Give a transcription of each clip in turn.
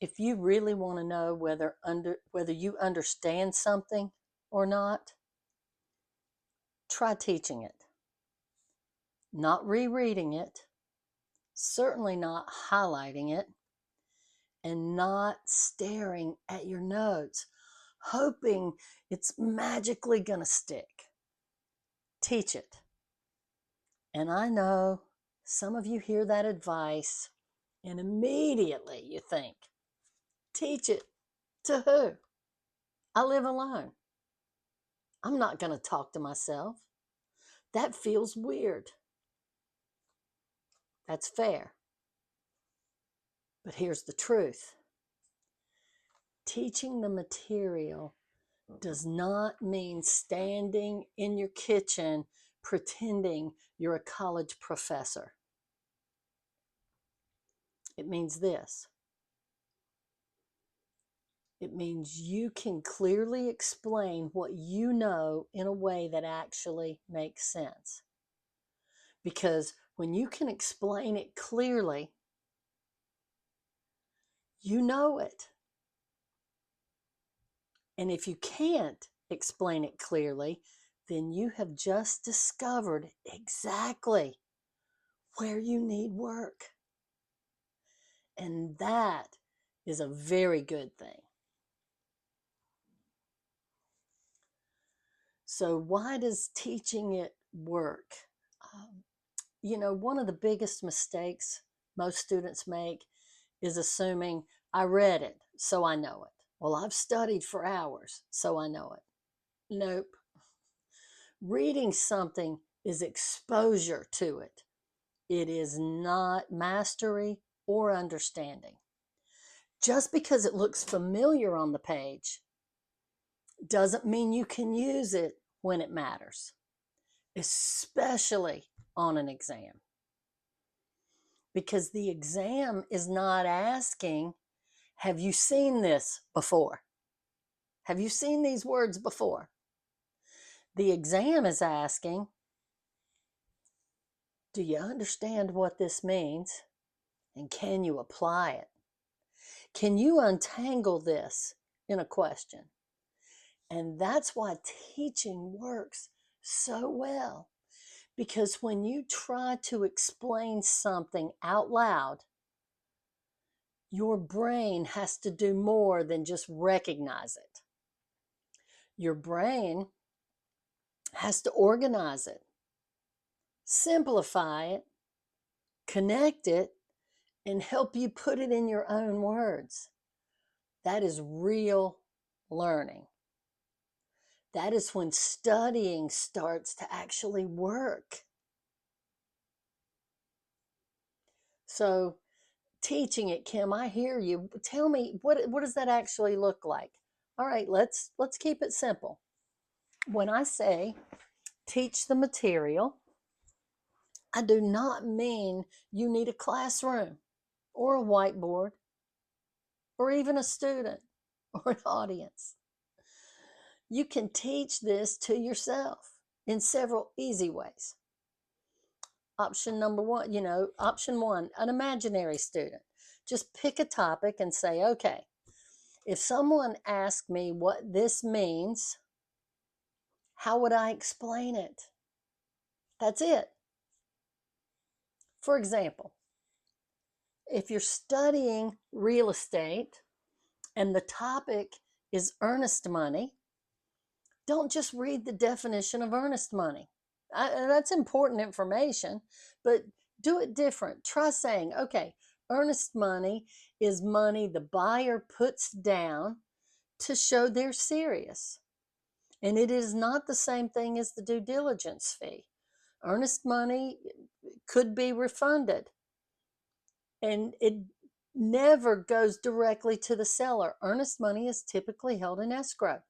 If you really want to know whether you understand something or not, try teaching it. Not rereading it, certainly not highlighting it, and not staring at your notes, hoping it's magically going to stick. Teach it. And I know some of you hear that advice and immediately you think, teach it to who? I live alone. I'm not going to talk to myself. That feels weird. That's fair. But here's the truth. Teaching the material does not mean standing in your kitchen pretending you're a college professor. It means this. It means you can clearly explain what you know in a way that actually makes sense. Because when you can explain it clearly, you know it. And if you can't explain it clearly, then you have just discovered exactly where you need work. And that is a very good thing. So why does teaching it work? One of the biggest mistakes most students make is assuming I read it, so I know it. Well, I've studied for hours, so I know it. Nope. Reading something is exposure to it. It is not mastery or understanding. Just because it looks familiar on the page doesn't mean you can use it when it matters, especially on an exam. Because the exam is not asking, have you seen this before? Have you seen these words before? The exam is asking, do you understand what this means? And can you apply it? Can you untangle this in a question? And that's why teaching works so well. Because when you try to explain something out loud, your brain has to do more than just recognize it. Your brain has to organize it, simplify it, connect it, and help you put it in your own words. That is real learning. That is when studying starts to actually work. So teaching it, Kim, I hear you. Tell me, what does that actually look like? All right, let's keep it simple. When I say teach the material, I do not mean you need a classroom or a whiteboard or even a student or an audience. You can teach this to yourself in several easy ways. Option one, an imaginary student. Just pick a topic and say, okay, if someone asked me what this means, how would I explain it? That's it. For example, if you're studying real estate and the topic is earnest money, don't just read the definition of earnest money. That's important information, but do it different. Try saying, okay, earnest money is money the buyer puts down to show they're serious. And it is not the same thing as the due diligence fee. Earnest money could be refunded, and it never goes directly to the seller. Earnest money is typically held in escrow.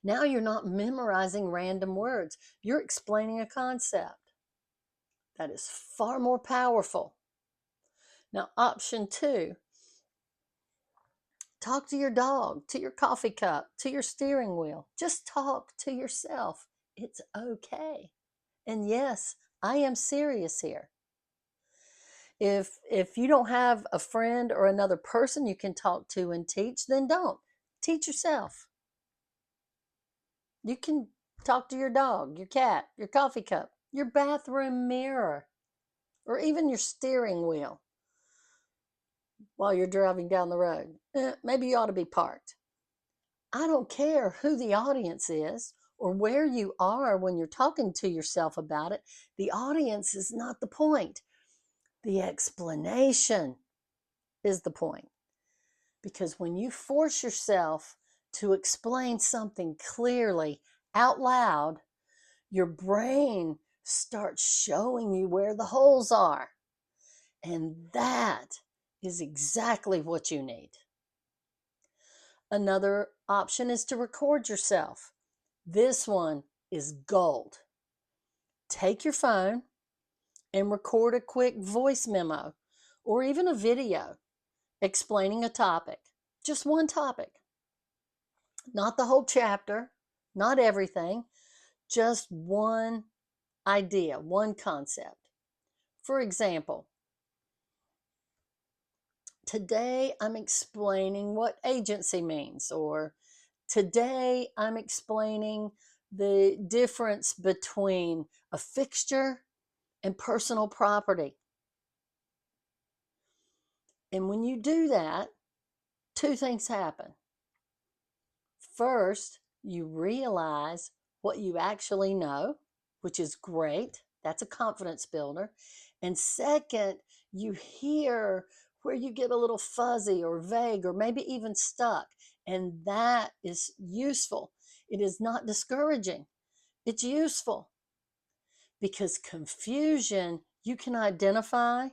Now you're not memorizing random words. You're explaining a concept. That is far more powerful. Now, option two, talk to your dog, to your coffee cup, to your steering wheel. Just talk to yourself. It's okay. And yes, I am serious here. If you don't have a friend or another person you can talk to and teach, then don't. Teach yourself. You can talk to your dog, your cat, your coffee cup, your bathroom mirror, or even your steering wheel while you're driving down the road. Maybe you ought to be parked. I don't care who the audience is or where you are when you're talking to yourself about it. The audience is not the point. The explanation is the point. Because when you force yourself to explain something clearly out loud, your brain starts showing you where the holes are. And that is exactly what you need. Another option is to record yourself. This one is gold. Take your phone and record a quick voice memo or even a video explaining a topic, just one topic, not the whole chapter, not everything, just one idea, one concept. For example, today I'm explaining what agency means, or today I'm explaining the difference between a fixture and personal property. And when you do that, two things happen. First, you realize what you actually know, which is great. That's a confidence builder. And second, you hear where you get a little fuzzy or vague or maybe even stuck. And that is useful. It is not discouraging. It's useful because confusion you can identify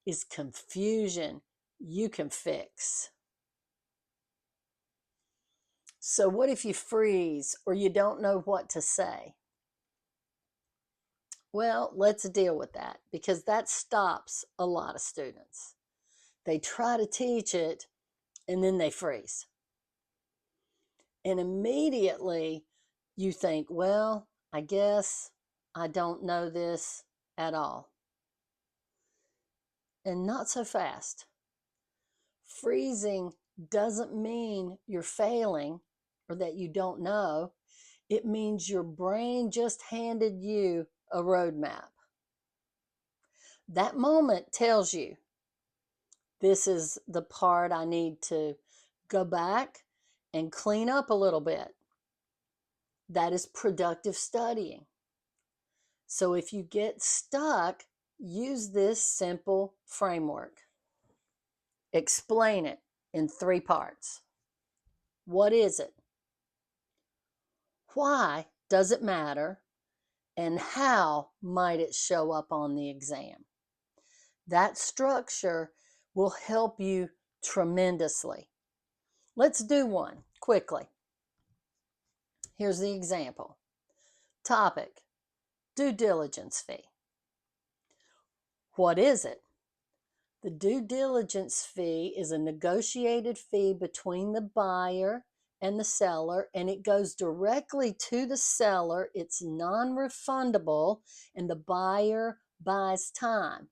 is confusion you can fix. So, what if you freeze or you don't know what to say? Well, let's deal with that because that stops a lot of students. They try to teach it and then they freeze. And immediately you think, well, I guess I don't know this at all. And not so fast. Freezing doesn't mean you're failing or that you don't know. It means your brain just handed you a roadmap. That moment tells you this is the part I need to go back and clean up a little bit. That is productive studying. So if you get stuck, use this simple framework. Explain it in 3 parts. What is it? Why does it matter? And how might it show up on the exam? That structure will help you tremendously. Let's do one quickly. Here's the example. Topic: due diligence fee. What is it? The due diligence fee is a negotiated fee between the buyer and the seller, and it goes directly to the seller. It's non-refundable, and the buyer buys time.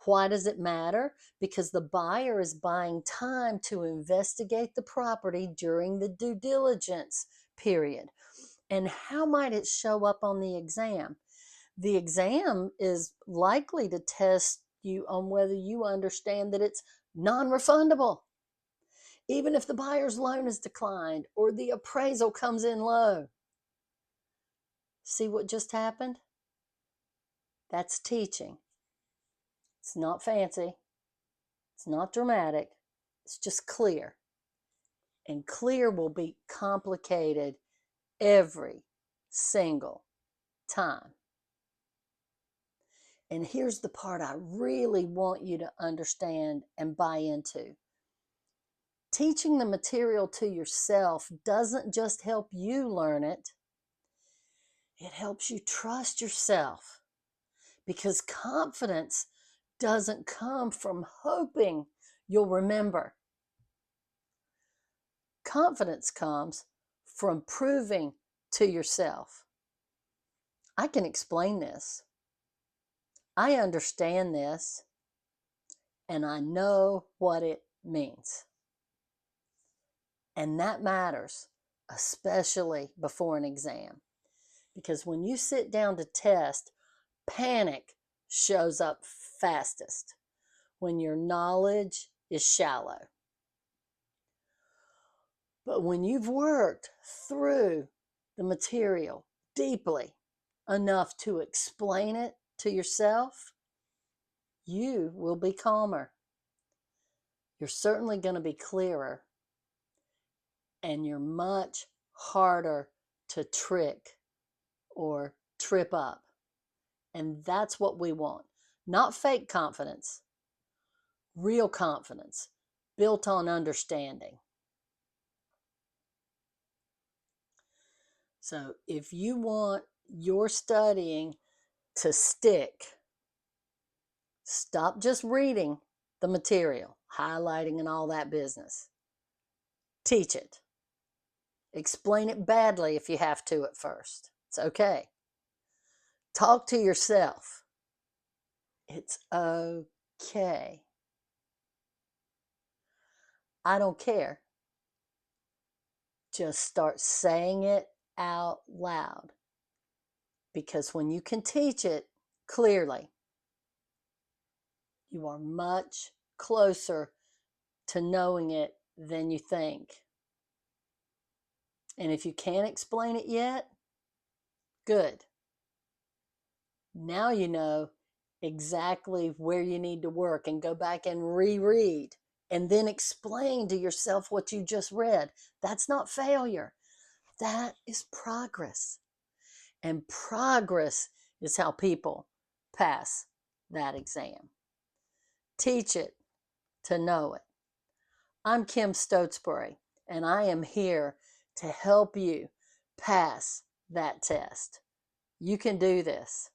Why does it matter? Because the buyer is buying time to investigate the property during the due diligence period. And how might it show up on the exam? The exam is likely to test you on whether you understand that it's non-refundable, even if the buyer's loan is declined or the appraisal comes in low. See what just happened? That's teaching. It's not fancy. It's not dramatic. It's just clear. And clear will be complicated every single time. And here's the part I really want you to understand and buy into. Teaching the material to yourself doesn't just help you learn it, it helps you trust yourself. Because confidence doesn't come from hoping you'll remember. Confidence comes from proving to yourself, I can explain this. I understand this. and I know what it means. And that matters, especially before an exam. Because when you sit down to test, panic shows up fastest when your knowledge is shallow. But when you've worked through the material deeply enough to explain it to yourself, you will be calmer. You're certainly going to be clearer, and you're much harder to trick or trip up. And that's what we want. Not fake confidence, real confidence built on understanding. So if you want your studying to stick, stop just reading the material, highlighting and all that business. Teach it. Explain it badly if you have to at first. It's okay. Talk to yourself. It's okay. I don't care. Just start saying it out loud. Because when you can teach it clearly, you are much closer to knowing it than you think. And if you can't explain it yet, good. Now you know exactly where you need to work and go back and reread and then explain to yourself what you just read. That's not failure. That is progress. And progress is how people pass that exam. Teach it to know it. I'm Kim Stotesbury, and I am here to help you pass that test. You can do this.